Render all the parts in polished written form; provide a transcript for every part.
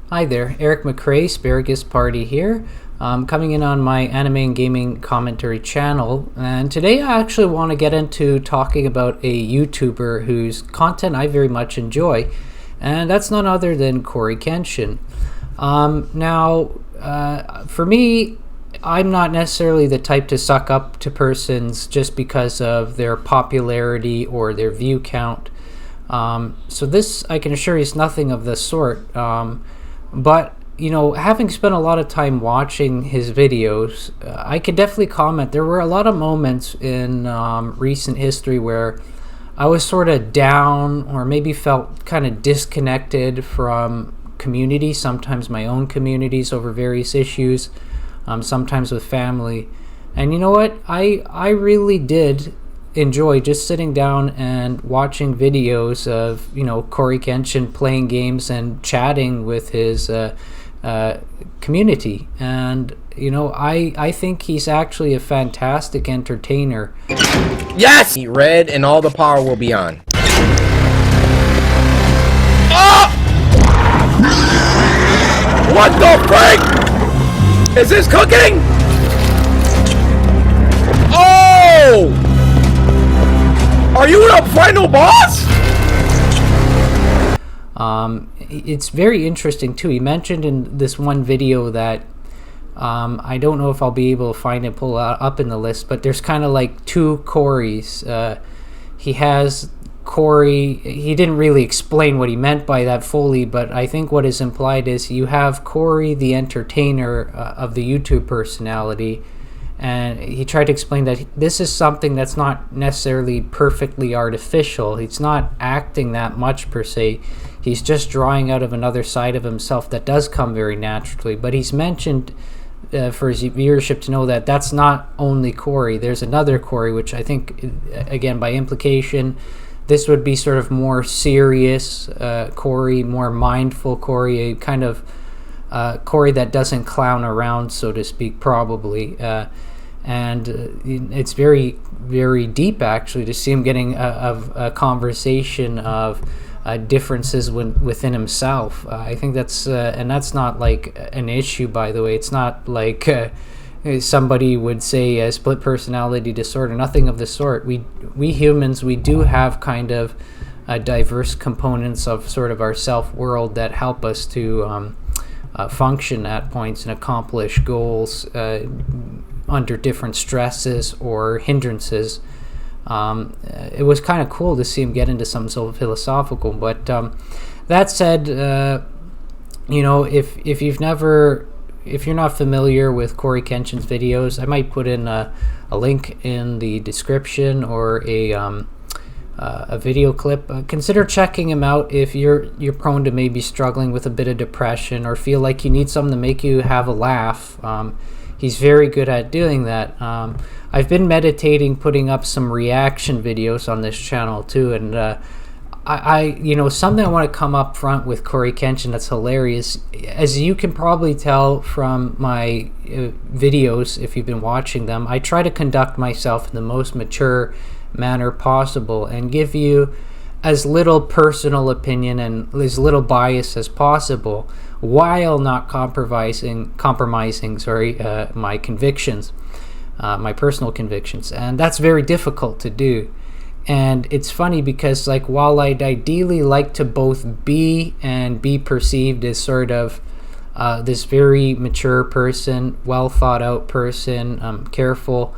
Hi there, Eric McRae, Asparagus Party here, coming in on my anime and gaming commentary channel. And today I actually want to get into talking about a YouTuber whose content I very much enjoy, and that's none other than CoryxKenshin. For me, I'm not necessarily the type to suck up to persons just because of their popularity or their view count. So this, I can assure you, is nothing of the sort. But, having spent a lot of time watching his videos, I could definitely comment. There were a lot of moments in recent history where I was sort of down or maybe felt kind of disconnected from community, sometimes my own communities over various issues, sometimes with family. And you know what? I really did enjoy just sitting down and watching videos of CoryxKenshin playing games and chatting with his community, and I think he's actually a fantastic entertainer. Yes! Eat red and all the power will be on. Oh! What the frick? Is this cooking? Oh! Are you the final boss? It's very interesting too. He mentioned in this one video that I don't know if I'll be able to find it, pull it up in the list, but there's kind of like two Corys. He has Cory. He didn't really explain what he meant by that fully, but I think what is implied is you have Cory, the entertainer of the YouTube personality. And he tried to explain that this is something that's not necessarily perfectly artificial. He's not acting that much per se. He's just drawing out of another side of himself that does come very naturally. But he's mentioned for his viewership to know that that's not only Cory. There's another Cory, which I think, again, by implication, this would be sort of more serious Cory, more mindful Cory, a kind of Cory that doesn't clown around, so to speak, probably. And it's very, very deep, actually, to see him getting a conversation of differences within himself. I think that's, and that's not like an issue, by the way. It's not like somebody would say a split personality disorder, nothing of the sort. We humans, we do have kind of diverse components of sort of our self-world that help us to function at points and accomplish goals under different stresses or hindrances. It was kind of cool to see him get into something so philosophical. But that said, if you're not familiar with CoryxKenshin's videos, I might put in a link in the description or a video clip. Consider checking him out if you're prone to maybe struggling with a bit of depression or feel like you need something to make you have a laugh. He's very good at doing that. I've been meditating putting up some reaction videos on this channel too, and something I want to come up front with CoryxKenshin that's hilarious. As you can probably tell from my videos, if you've been watching them, I try to conduct myself in the most mature manner possible and give you as little personal opinion and as little bias as possible, while not compromising my convictions, my personal convictions. And that's very difficult to do. And it's funny because, like, while I'd ideally like to both be and be perceived as sort of this very mature person, well thought out person, careful,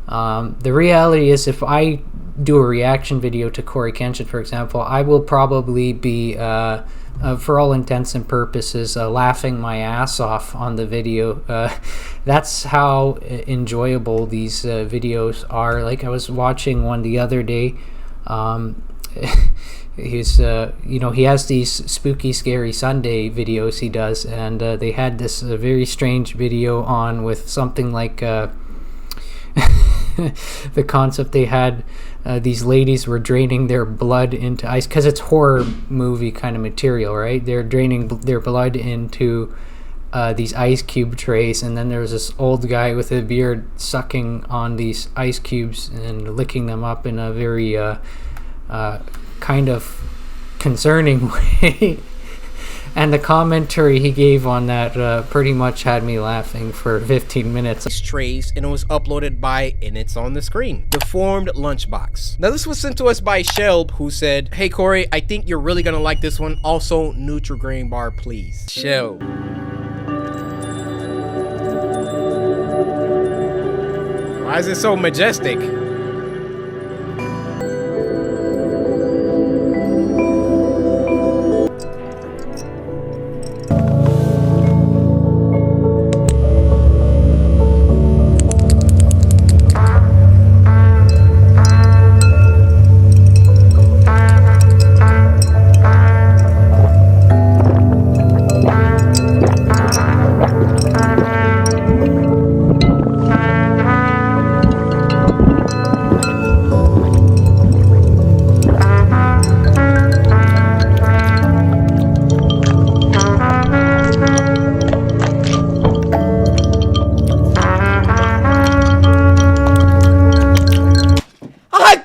the reality is, if I do a reaction video to CoryxKenshin, for example, I will probably be, for all intents and purposes, laughing my ass off on the video. That's how enjoyable these videos are. Like, I was watching one the other day. He has these spooky, scary Sunday videos he does, and they had this very strange video on with something like the concept they had, these ladies were draining their blood into ice, because it's horror movie kind of material, right? They're draining their blood into these ice cube trays, and then there's this old guy with a beard sucking on these ice cubes and licking them up in a very kind of concerning way. And the commentary he gave on that pretty much had me laughing for 15 minutes. Trays, and it was uploaded by, and it's on the screen, Deformed Lunchbox. Now this was sent to us by Shelb, who said, "Hey Cory, I think you're really gonna like this one. Also, Nutri-Grain bar, please." Shelb. Why is it so majestic?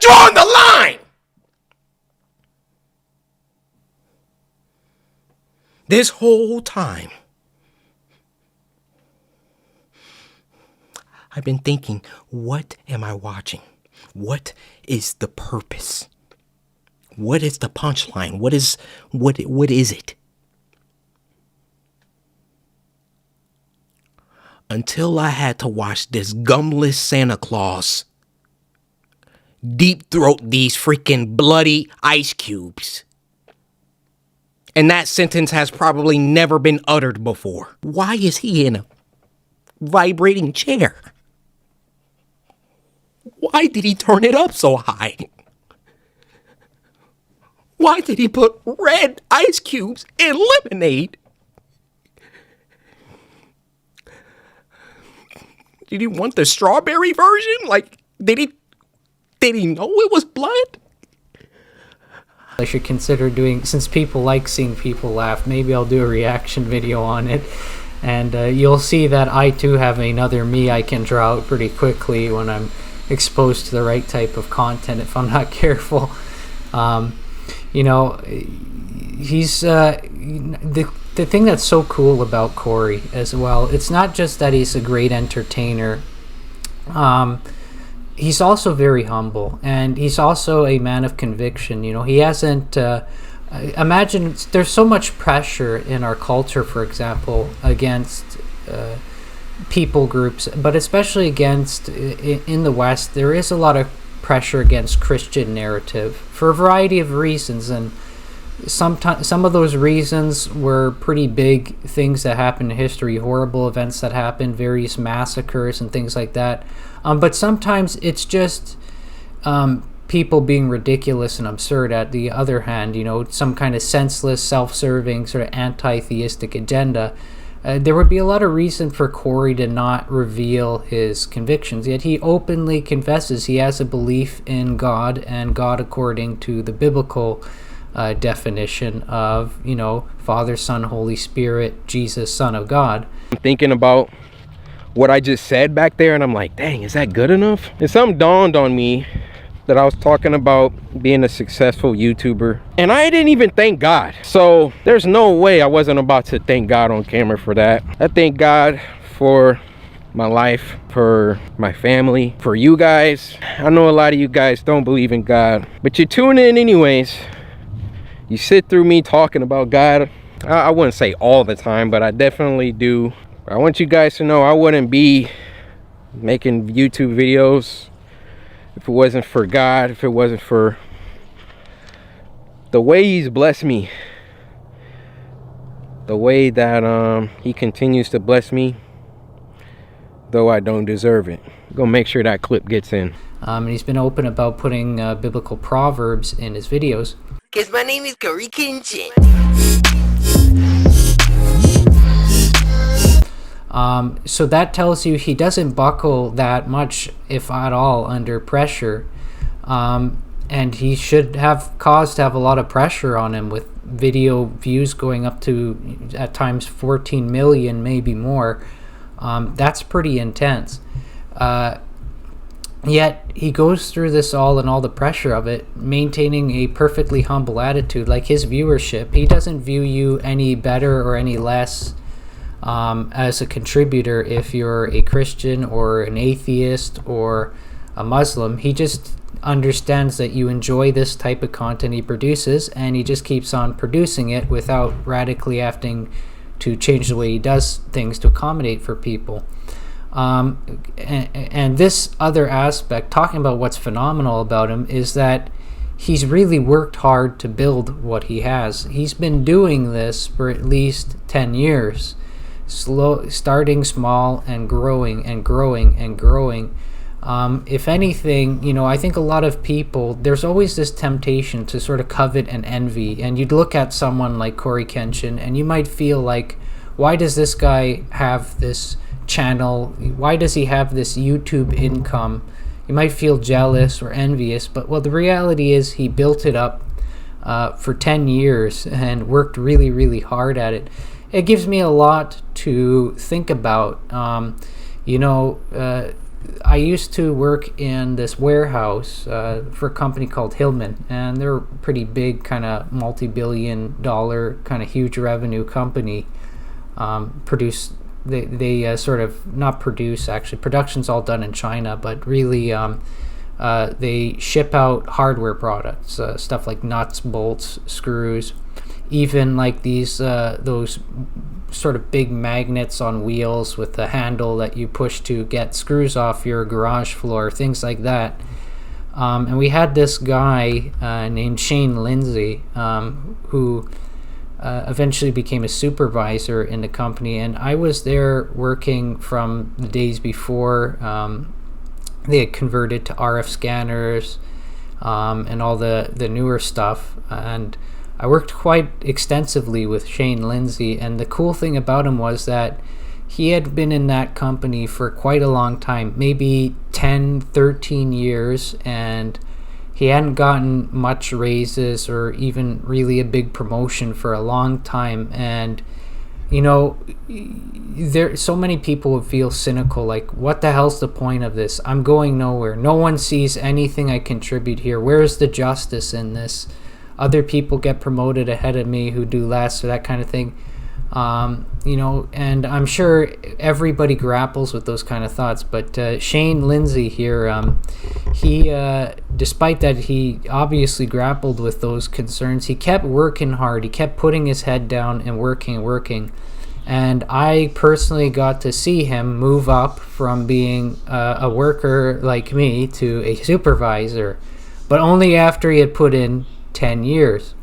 Drawn the line. This whole time, I've been thinking, what am I watching? What is the purpose? What is the punchline? What is it? Until I had to watch this gumless Santa Claus deep throat these freaking bloody ice cubes. And that sentence has probably never been uttered before. Why is he in a vibrating chair? Why did he turn it up so high? Why did he put red ice cubes in lemonade? Did he want the strawberry version? Like, did he know it was blood? I should consider doing, since people like seeing people laugh, maybe I'll do a reaction video on it. And you'll see that I too have another me I can draw out pretty quickly when I'm exposed to the right type of content if I'm not careful. You know, he's the thing that's so cool about Cory as well, it's not just that he's a great entertainer. He's also very humble, and he's also a man of conviction. You know, he hasn't imagine there's so much pressure in our culture, for example, against people groups, but especially against in the West, there is a lot of pressure against Christian narrative for a variety of reasons, and sometimes some of those reasons were pretty big things that happened in history, horrible events that happened, various massacres and things like that. But sometimes it's just people being ridiculous and absurd. At the other hand, you know, some kind of senseless, self-serving, sort of anti-theistic agenda. There would be a lot of reason for Cory to not reveal his convictions, yet he openly confesses he has a belief in God, and God according to the biblical definition of, you know, Father, Son, Holy Spirit, Jesus, Son of God. I'm thinking about what I just said back there, and I'm like, dang, is that good enough? And something dawned on me that I was talking about being a successful YouTuber, and I didn't even thank God. So there's no way I wasn't about to thank God on camera for that. I thank God for my life, for my family, for you guys. I know a lot of you guys don't believe in God, but you tune in anyways. You sit through me talking about God. I wouldn't say all the time, but I definitely do. I want you guys to know I wouldn't be making YouTube videos if it wasn't for God, if it wasn't for the way he's blessed me, the way that he continues to bless me, though I don't deserve it. I'm gonna make sure that clip gets in. And he's been open about putting biblical proverbs in his videos. Because my name is CoryxKenshin. So that tells you he doesn't buckle that much, if at all, under pressure. And he should have cause to have a lot of pressure on him, with video views going up to, at times, 14 million, maybe more. That's pretty intense. Yet he goes through this all and all the pressure of it, maintaining a perfectly humble attitude. Like his viewership, he doesn't view you any better or any less as a contributor if you're a Christian or an atheist or a Muslim. He just understands that you enjoy this type of content he produces, and he just keeps on producing it without radically having to change the way he does things to accommodate for people. And this other aspect, talking about what's phenomenal about him, is that he's really worked hard to build what he has. He's been doing this for at least 10 years, starting small and growing and growing and growing. If anything, I think a lot of people, there's always this temptation to sort of covet and envy, and you'd look at someone like CoryxKenshin and you might feel like, why does this guy have this channel? Why does he have this YouTube income? You might feel jealous or envious, but the reality is he built it up for 10 years and worked really, really hard at it. It gives me a lot to think about. I used to work in this warehouse for a company called Hillman, and they're a pretty big kind of multi-billion-dollar kind of huge revenue company. They sort of not produce, actually production's all done in China, but really they ship out hardware products, stuff like nuts, bolts, screws, even like those sort of big magnets on wheels with the handle that you push to get screws off your garage floor, things like that. And we had this guy named Shane Lindsay who eventually became a supervisor in the company, and I was there working from the days before they had converted to RF scanners and all the newer stuff, and I worked quite extensively with Shane Lindsay. And the cool thing about him was that he had been in that company for quite a long time, maybe 10, 13 years, and he hadn't gotten much raises or even really a big promotion for a long time. And there so many people would feel cynical, like, what the hell's the point of this? I'm going nowhere. No one sees anything I contribute here. Where's the justice in this? Other people get promoted ahead of me who do less, or that kind of thing. And I'm sure everybody grapples with those kind of thoughts, but Shane Lindsay here, he despite that he obviously grappled with those concerns, he kept working hard. He kept putting his head down and working, and I personally got to see him move up from being a worker like me to a supervisor, but only after he had put in 10 years.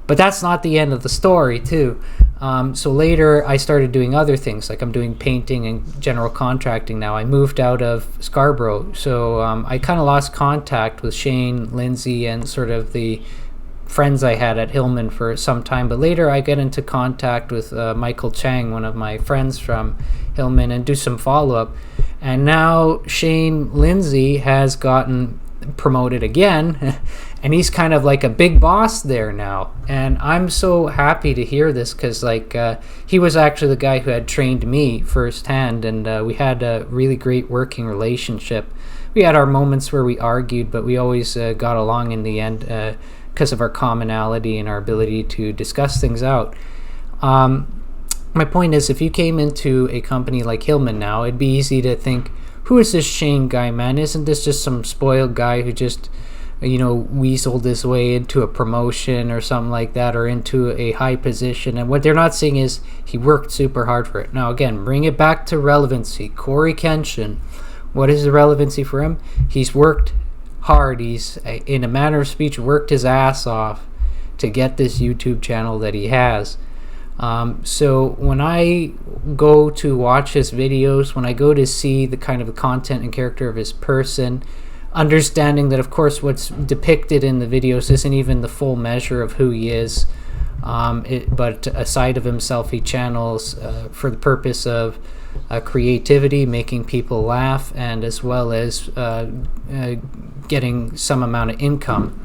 But that's not the end of the story too. So later I started doing other things, like I'm doing painting and general contracting now. I moved out of Scarborough, so I kind of lost contact with Shane Lindsay and sort of the friends I had at Hillman for some time. But later I get into contact with Michael Chang, one of my friends from Hillman, and do some follow-up. And now Shane Lindsay has gotten promoted again and he's kind of like a big boss there now, and I'm so happy to hear this, because he was actually the guy who had trained me firsthand, and we had a really great working relationship. We had our moments where we argued, but we always got along in the end because of our commonality and our ability to discuss things out. My point is, if you came into a company like Hillman now, it'd be easy to think, who is this Shane guy, man? Isn't this just some spoiled guy who just, weaseled his way into a promotion or something like that, or into a high position? And what they're not seeing is he worked super hard for it. Now, again, bring it back to relevancy. CoryxKenshin, what is the relevancy for him? He's worked hard. He's, in a manner of speech, worked his ass off to get this YouTube channel that he has. So when I go to watch his videos, when I go to see the kind of content and character of his person, understanding that, of course, what's depicted in the videos isn't even the full measure of who he is, but a side of himself he channels for the purpose of creativity, making people laugh, and as well as getting some amount of income.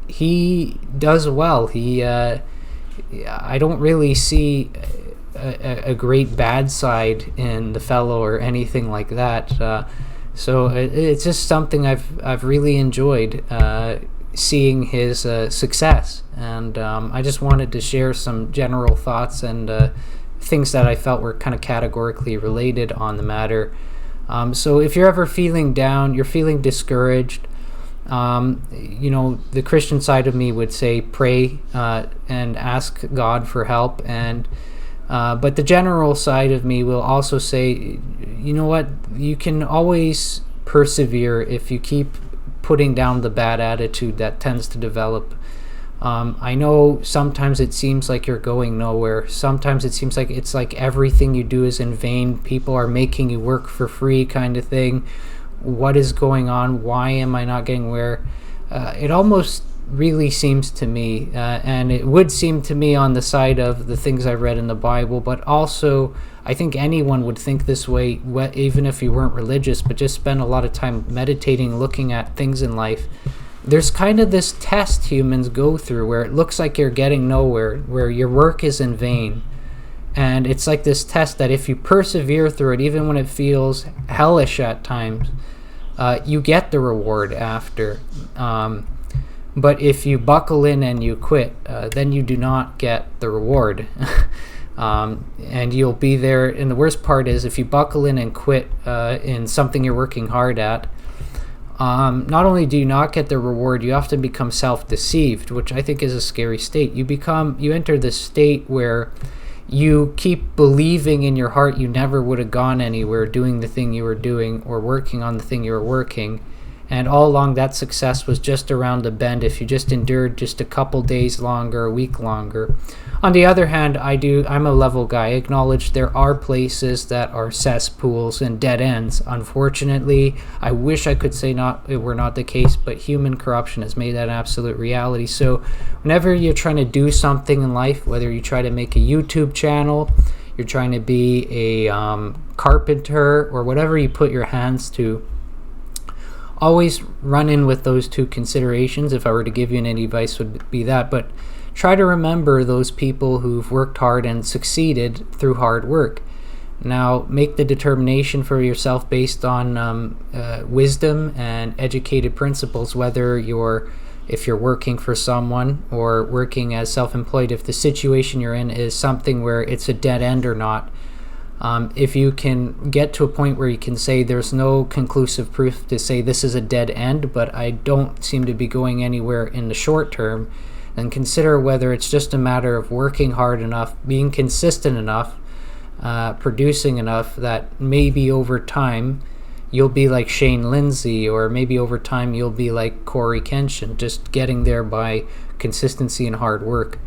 He does well. I don't really see a great bad side in the fellow or anything like that. So it's just something I've really enjoyed, seeing his success, and I just wanted to share some general thoughts and things that I felt were kind of categorically related on the matter. So if you're ever feeling down, you're feeling discouraged, the Christian side of me would say pray and ask God for help, and but the general side of me will also say, you know what, you can always persevere if you keep putting down the bad attitude that tends to develop. I know sometimes it seems like you're going nowhere. Sometimes it seems like it's like everything you do is in vain. People are making you work for free, kind of thing. What is going on? Why am I not getting where? It almost really seems to me, and it would seem to me on the side of the things I read in the Bible, but also I think anyone would think this way, even if you weren't religious, but just spend a lot of time meditating, looking at things in life. There's kind of this test humans go through where it looks like you're getting nowhere, where your work is in vain. And it's like this test that if you persevere through it, even when it feels hellish at times, you get the reward after. But if you buckle in and you quit, then you do not get the reward. And you'll be there. And the worst part is if you buckle in and quit in something you're working hard at, not only do you not get the reward, you often become self-deceived, which I think is a scary state. You enter this state where you keep believing in your heart you never would have gone anywhere doing the thing you were doing or working on the thing you were working, and all along that success was just around the bend if you just endured just a couple days longer, a week longer. On the other hand, I'm a level guy. I acknowledge there are places that are cesspools and dead ends. Unfortunately, I wish I could say it were not the case, but human corruption has made that an absolute reality. So whenever you're trying to do something in life, whether you try to make a YouTube channel, you're trying to be a carpenter, or whatever you put your hands to, always run in with those two considerations. If I were to give you any advice, would be that. But try to remember those people who've worked hard and succeeded through hard work. Now, make the determination for yourself based on wisdom and educated principles, if you're working for someone or working as self-employed, if the situation you're in is something where it's a dead end or not. If you can get to a point where you can say there's no conclusive proof to say this is a dead end, but I don't seem to be going anywhere in the short term, then consider whether it's just a matter of working hard enough, being consistent enough, producing enough that maybe over time you'll be like Shane Lindsay, or maybe over time you'll be like CoryxKenshin, just getting there by consistency and hard work.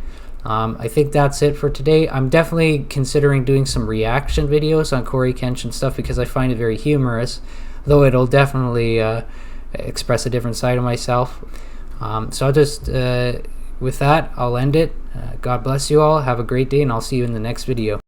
I think that's it for today. I'm definitely considering doing some reaction videos on CoryxKenshin stuff because I find it very humorous, though it'll definitely express a different side of myself. So I'll just, with that, I'll end it. God bless you all. Have a great day, and I'll see you in the next video.